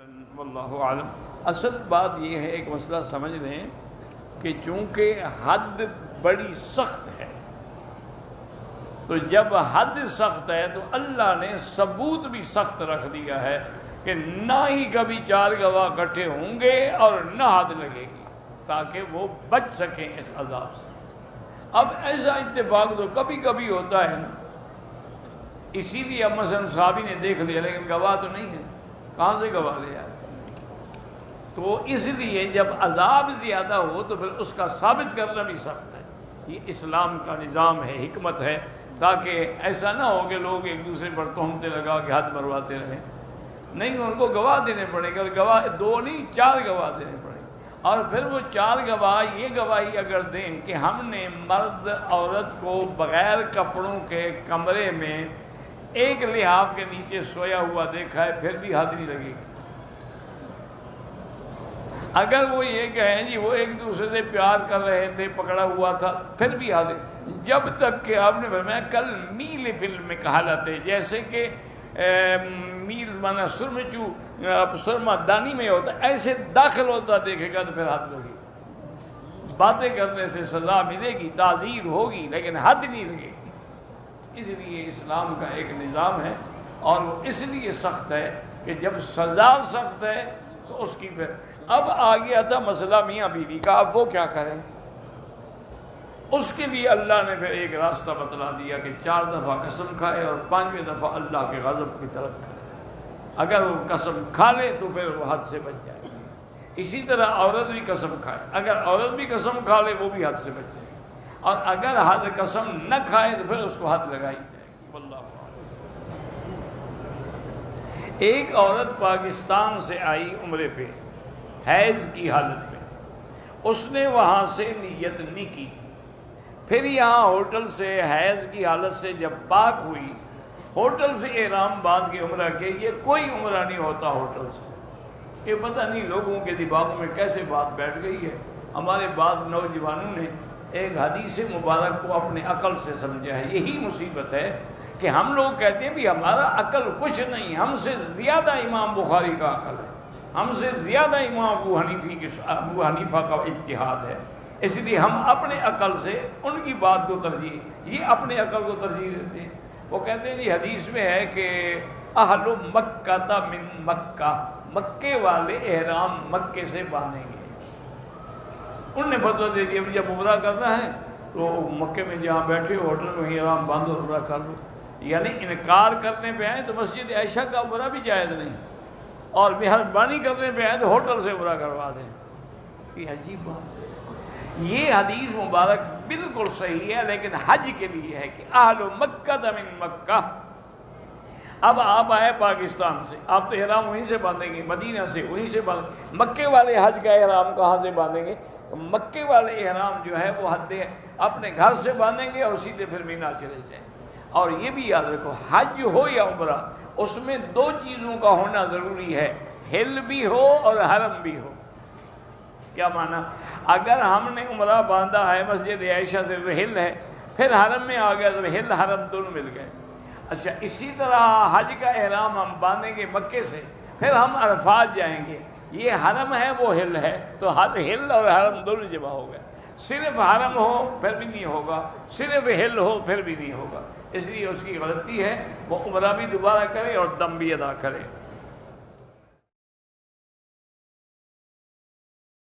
واللہ عالم۔ اصل بات یہ ہے، ایک مسئلہ سمجھ لیں کہ چونکہ حد بڑی سخت ہے، تو جب حد سخت ہے تو اللہ نے ثبوت بھی سخت رکھ دیا ہے کہ نہ ہی کبھی چار گواہ اکٹھے ہوں گے اور نہ حد لگے گی، تاکہ وہ بچ سکیں اس عذاب سے۔ اب ایسا اتفاق تو کبھی کبھی ہوتا ہے نا، اسی لیے اب مثلا صحابی نے دیکھ لیا لیکن گواہ تو نہیں ہے، کہاں سے گواہ لے آئے؟ تو اس لیے جب عذاب زیادہ ہو تو پھر اس کا ثابت کرنا بھی سخت ہے۔ یہ اسلام کا نظام ہے، حکمت ہے، تاکہ ایسا نہ ہو کہ لوگ ایک دوسرے پر تہمتیں لگا کے حد مرواتے رہیں۔ نہیں، ان کو گواہ دینے پڑے گا، گواہ دو نہیں 4 گواہ دینے پڑے گا، اور پھر وہ 4 گواہ یہ گواہی اگر دیں کہ ہم نے مرد عورت کو بغیر کپڑوں کے کمرے میں ایک لحاف کے نیچے سویا ہوا دیکھا ہے، پھر بھی حد نہیں لگے گی۔ اگر وہ یہ کہیں جی وہ ایک دوسرے سے پیار کر رہے تھے، پکڑا ہوا تھا، پھر بھی حد ہے، جب تک کہ آپ نے فرمایا کل میل فلم میں کہا لاتے، جیسے کہ میل مانا سرمچو سرما دانی میں ہوتا، ایسے داخل ہوتا دیکھے گا تو پھر حد لگے گی۔ باتیں کرنے سے سزا ملے گی، تعزیر ہوگی، لیکن حد نہیں لگے گی۔ اس لیے اسلام کا ایک نظام ہے، اور وہ اس لیے سخت ہے کہ جب سزا سخت ہے تو اس کی پھر اب آ گیا تھا مسئلہ میاں بیوی کا، اب وہ کیا کریں؟ اس کے لیے اللہ نے پھر ایک راستہ بتلا دیا کہ 4 دفعہ قسم کھائے اور 5ویں دفعہ اللہ کے غضب کی طرف کرے۔ اگر وہ قسم کھا لے تو پھر وہ حد سے بچ جائے گی۔ اسی طرح عورت بھی قسم کھائے، اگر عورت بھی قسم کھا لے وہ بھی حد سے بچ جائے گی، اور اگر حد قسم نہ کھائے تو پھر اس کو حد لگائی جائے گی۔ واللہ اعلم۔ ایک عورت پاکستان سے آئی عمرے پہ حیض کی حالت میں، اس نے وہاں سے نیت نہیں کی تھی، پھر یہاں ہوٹل سے حیض کی حالت سے جب پاک ہوئی، ہوٹل سے احرام باندھ کے عمرہ کے، یہ کوئی عمرہ نہیں ہوتا ہوٹل سے۔ یہ پتہ نہیں لوگوں کے دماغوں میں کیسے بات بیٹھ گئی ہے۔ ہمارے بعض نوجوانوں نے ایک حدیث مبارک کو اپنے عقل سے سمجھا ہے۔ یہی مصیبت ہے کہ ہم لوگ کہتے ہیں بھی ہمارا عقل کچھ نہیں، ہم سے زیادہ امام بخاری کا عقل ہے، ہم سے زیادہ امام ابو حنیفہ کا اجتہاد ہے، اس لیے ہم اپنے عقل سے ان کی بات کو ترجیح، یہ اپنے عقل کو ترجیح دیتے ہیں۔ وہ کہتے ہیں جی حدیث میں ہے کہ اہل مکہ من مکہ، مکے والے احرام مکے سے باندھیں گے۔ انہوں نے فتویٰ دے دیا جب عمرہ کرنا ہے تو مکے میں جہاں بیٹھے ہوٹل میں ہی احرام باندھو، عمرہ کر لو۔ یعنی انکار کرنے پہ آئے تو مسجد عائشہ کا عمرہ بھی جائز نہیں، اور مہربانی کرنے پہ آئے تو ہوٹل سے عمرہ کروا دیں۔ یہ عجیب بات ہے۔ یہ حدیث مبارک بالکل صحیح ہے، لیکن حج کے لیے ہے کہ اہل مکہ من مکہ۔ اب آپ آئے پاکستان سے، آپ تو احرام وہیں سے باندھیں گے، مدینہ سے وہیں سے باندھیں، مکے والے حج کا احرام کہاں سے باندھیں گے؟ تو مکے والے احرام جو ہے وہ حد اپنے گھر سے باندھیں گے اور سیدھے پھر مینا چلے جائیں گے۔ اور یہ بھی یاد رکھو، حج ہو یا عمرہ، اس میں 2 چیزوں کا ہونا ضروری ہے، حل بھی ہو اور حرم بھی ہو۔ کیا معنی؟ اگر ہم نے عمرہ باندھا ہے مسجد عائشہ سے تو حل ہے، پھر حرم میں آ گیا تو حل حرم دونوں مل گئے۔ اچھا، اسی طرح حج کا احرام ہم باندھیں گے مکے سے، پھر ہم عرفات جائیں گے، یہ حرم ہے وہ حل ہے، تو حل اور حرم دونوں جمع ہو گئے۔ صرف حرم ہو پھر بھی نہیں ہوگا، صرف حل ہو پھر بھی نہیں ہوگا، اس لیے اس کی غلطی ہے، وہ عمرہ بھی دوبارہ کرے اور دم بھی ادا کرے۔